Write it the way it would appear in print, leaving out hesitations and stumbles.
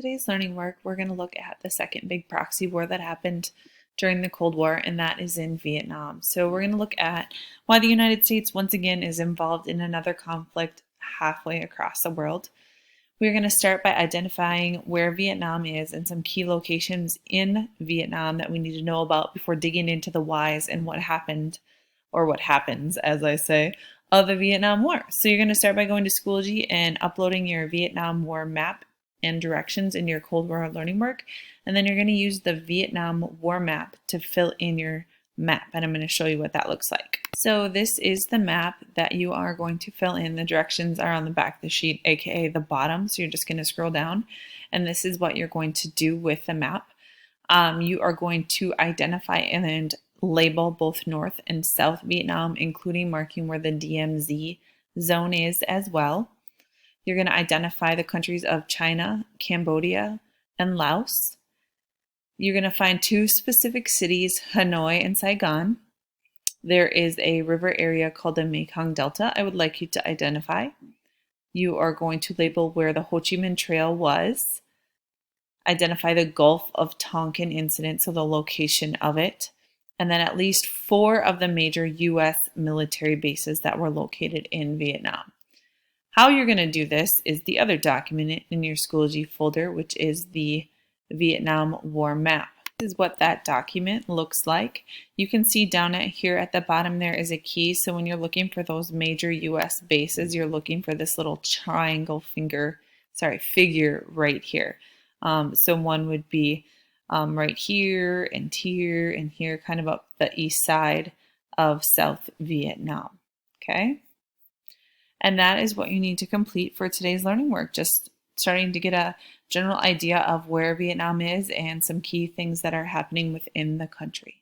Today's learning work, we're going to look at the second big proxy war that happened during the Cold War, and that is in Vietnam. So we're going to look at why the United States once again is involved in another conflict halfway across the world. We're going to start by identifying where Vietnam is and some key locations in Vietnam that we need to know about before digging into the whys and what happened, or what happens, as I say, of the Vietnam War. So you're going to start by going to Schoology and uploading your Vietnam War map and directions in your Cold War learning work. And then you're going to use the Vietnam War map to fill in your map. And I'm going to show you what that looks like. So this is the map that you are going to fill in. The directions are on the back of the sheet, aka the bottom. So you're just going to scroll down. And this is what you're going to do with the map. You are going to identify and label both North and South Vietnam, including marking where the DMZ zone is as well. You're going to identify the countries of China, Cambodia, and Laos. You're going to find two specific cities, Hanoi and Saigon. There is a river area called the Mekong Delta I would like you to identify. You are going to label where the Ho Chi Minh Trail was. Identify the Gulf of Tonkin incident, so the location of it. And then at least 4 of the major U.S. military bases that were located in Vietnam. How you're going to do this is the other document in your Schoology folder, which is the Vietnam War map. This is what that document looks like. You can see down here at the bottom there is a key. So when you're looking for those major U.S. bases, you're looking for this little triangle figure right here. So one would be right here and here and here, kind of up the east side of South Vietnam. Okay. And that is what you need to complete for today's learning work, just starting to get a general idea of where Vietnam is and some key things that are happening within the country.